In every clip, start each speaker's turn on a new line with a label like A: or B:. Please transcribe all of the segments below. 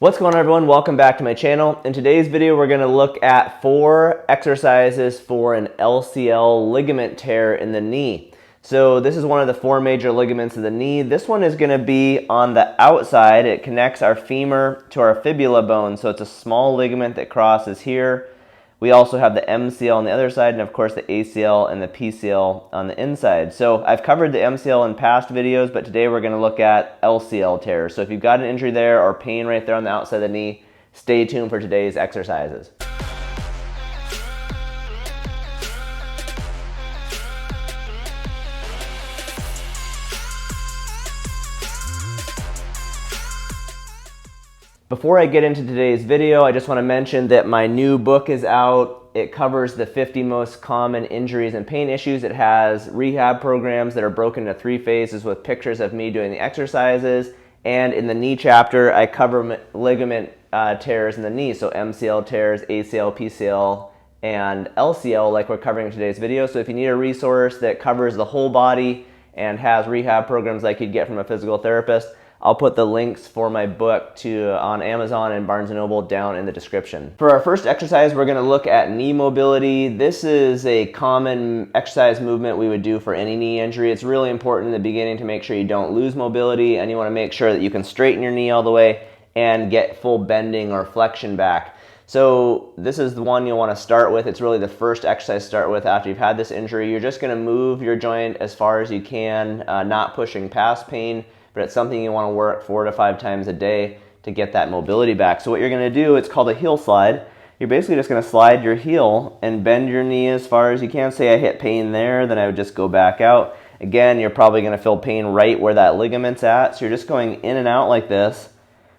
A: What's going on, everyone? Welcome back to my channel. In today's video, we're going to look at 4 exercises for an LCL ligament tear in the knee. So this is one of the 4 major ligaments of the knee. This one is going to be on the outside. It connects our femur to our fibula bone. So it's a small ligament that crosses here. We also have the MCL on the other side, and of course the ACL and the PCL on the inside. So I've covered the MCL in past videos, but today we're going to look at LCL tears. So if you've got an injury there or pain right there on the outside of the knee, stay tuned for today's exercises. Before I get into today's video, I just want to mention that my new book is out. It covers the 50 most common injuries and pain issues. It has rehab programs that are broken into 3 phases with pictures of me doing the exercises. And in the knee chapter, I cover ligament tears in the knee. So MCL tears, ACL, PCL, and LCL like we're covering in today's video. So if you need a resource that covers the whole body and has rehab programs like you'd get from a physical therapist, I'll put the links for my book on Amazon and Barnes & Noble down in the description. For our first exercise, we're going to look at knee mobility. This is a common exercise movement we would do for any knee injury. It's really important in the beginning to make sure you don't lose mobility, and you want to make sure that you can straighten your knee all the way and get full bending or flexion back. So this is the one you'll want to start with. It's really the first exercise to start with after you've had this injury. You're just going to move your joint as far as you can, not pushing past pain, but it's something you want to work 4 to 5 times a day to get that mobility back. So what you're going to do, it's called a heel slide. You're basically just going to slide your heel and bend your knee as far as you can. Say I hit pain there, then I would just go back out. Again, you're probably going to feel pain right where that ligament's at. So you're just going in and out like this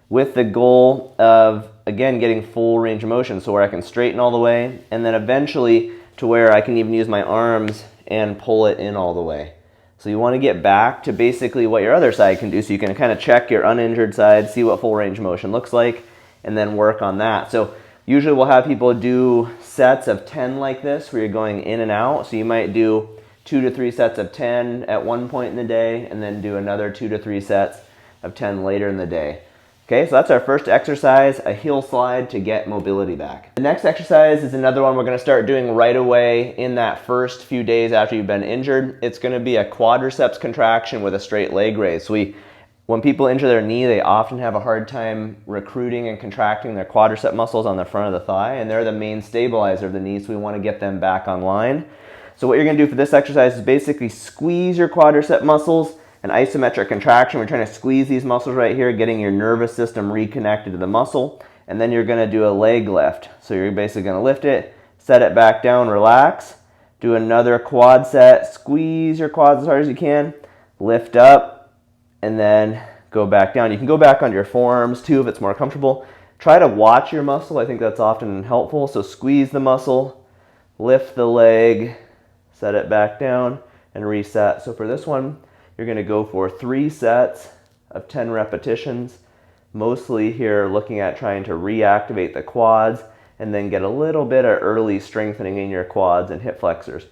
A: with the goal of, again, getting full range of motion. So where I can straighten all the way, and then eventually to where I can even use my arms and pull it in all the way. So you want to get back to basically what your other side can do, so you can kind of check your uninjured side, see what full range of motion looks like, and then work on that. So usually we'll have people do sets of 10 like this, where you're going in and out. So you might do 2 to 3 sets of 10 at one point in the day, and then do another 2 to 3 sets of 10 later in the day. Okay, so that's our first exercise, a heel slide to get mobility back. The next exercise is another one we're going to start doing right away in that first few days after you've been injured. It's going to be a quadriceps contraction with a straight leg raise. So when people injure their knee, they often have a hard time recruiting and contracting their quadricep muscles on the front of the thigh, and they're the main stabilizer of the knee, so we want to get them back online. So what you're going to do for this exercise is basically squeeze your quadricep muscles. An isometric contraction, we're trying to squeeze these muscles right here, getting your nervous system reconnected to the muscle, and then you're going to do a leg lift. So you're basically going to lift it, set it back down, relax, do another quad set, squeeze your quads as hard as you can, lift up, and then go back down. You can go back on your forearms too if it's more comfortable. Try to watch your muscle, I think that's often helpful. So squeeze the muscle, lift the leg, set it back down, and reset. So for this one, you're going to go for 3 sets of 10 repetitions, mostly here looking at trying to reactivate the quads and then get a little bit of early strengthening in your quads and hip flexors.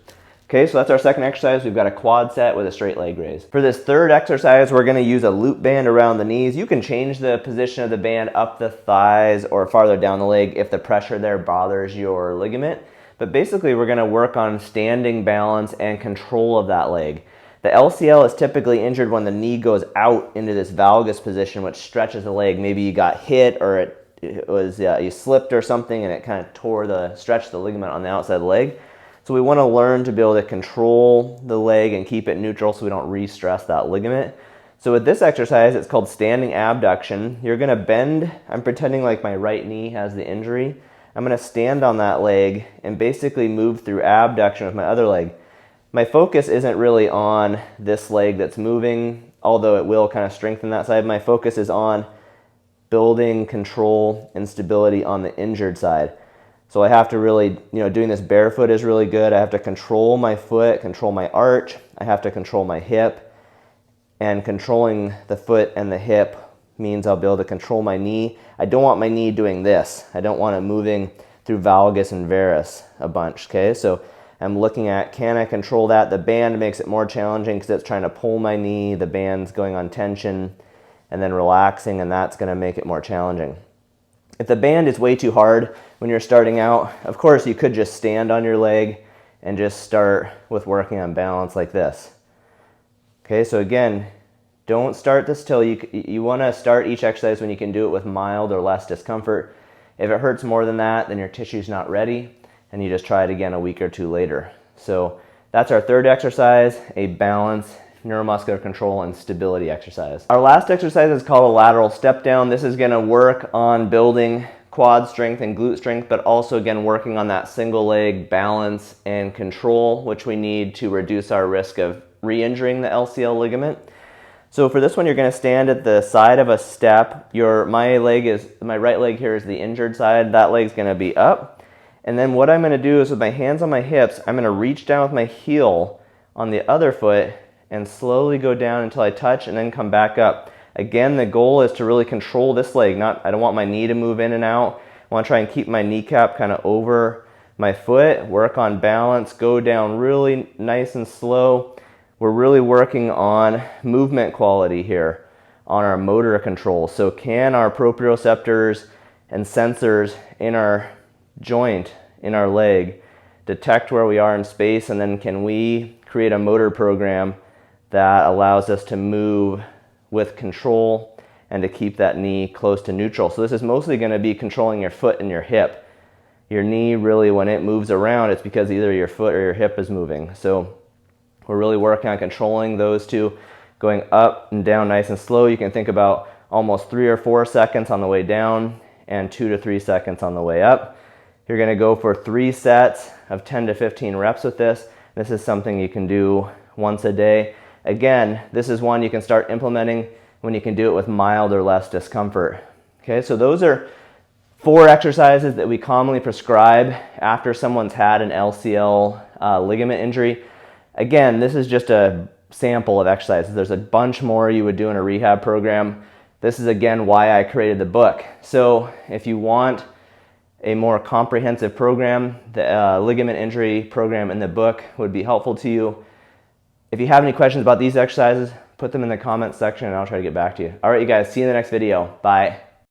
A: Okay, so that's our second exercise. We've got a quad set with a straight leg raise. For this third exercise, we're going to use a loop band around the knees. You can change the position of the band up the thighs or farther down the leg if the pressure there bothers your ligament. But basically, we're going to work on standing balance and control of that leg. The LCL is typically injured when the knee goes out into this valgus position, which stretches the leg. Maybe you got hit, or it was you slipped or something, and it kind of stretched the ligament on the outside of the leg. So we want to learn to be able to control the leg and keep it neutral so we don't re-stress that ligament. So with this exercise, it's called standing abduction. You're going to bend. I'm pretending like my right knee has the injury. I'm going to stand on that leg and basically move through abduction with my other leg. My focus isn't really on this leg that's moving, although it will kind of strengthen that side. My focus is on building control and stability on the injured side. So I have to really, doing this barefoot is really good. I have to control my foot, control my arch. I have to control my hip. And controlling the foot and the hip means I'll be able to control my knee. I don't want my knee doing this. I don't want it moving through valgus and varus a bunch, okay? So I'm looking at, can I control that? The band makes it more challenging because it's trying to pull my knee. The band's going on tension and then relaxing, and that's going to make it more challenging. If the band is way too hard when you're starting out, of course you could just stand on your leg and just start with working on balance like this. Okay, so again, don't start this till you want to start each exercise when you can do it with mild or less discomfort. If it hurts more than that, then your tissue's not ready, and you just try it again a week or two later. So that's our third exercise, a balance, neuromuscular control, and stability exercise. Our last exercise is called a lateral step down. This is going to work on building quad strength and glute strength, but also again working on that single leg balance and control, which we need to reduce our risk of re-injuring the LCL ligament. So for this one, you're going to stand at the side of a step. My right leg here is the injured side. That leg's going to be up. And then what I'm going to do is with my hands on my hips, I'm going to reach down with my heel on the other foot and slowly go down until I touch and then come back up. Again, the goal is to really control this leg. I don't want my knee to move in and out. I want to try and keep my kneecap kind of over my foot, work on balance, go down really nice and slow. We're really working on movement quality here, on our motor control. So can our proprioceptors and sensors in our joint, in our leg, detect where we are in space, and then can we create a motor program that allows us to move with control and to keep that knee close to neutral. So this is mostly going to be controlling your foot and your hip. Your knee really, when it moves around, it's because either your foot or your hip is moving. So we're really working on controlling those two, going up and down nice and slow. You can think about almost 3 or 4 seconds on the way down and 2 to 3 seconds on the way up. You're going to go for 3 sets of 10 to 15 reps with this. This is something you can do once a day. Again, this is one you can start implementing when you can do it with mild or less discomfort. Okay, so those are 4 exercises that we commonly prescribe after someone's had an LCL ligament injury. Again, this is just a sample of exercises. There's a bunch more you would do in a rehab program. This is again why I created the book. So if you want a more comprehensive program, the ligament injury program in the book would be helpful to you. If you have any questions about these exercises, put them in the comments section and I'll try to get back to you. All right, you guys, see you in the next video. Bye.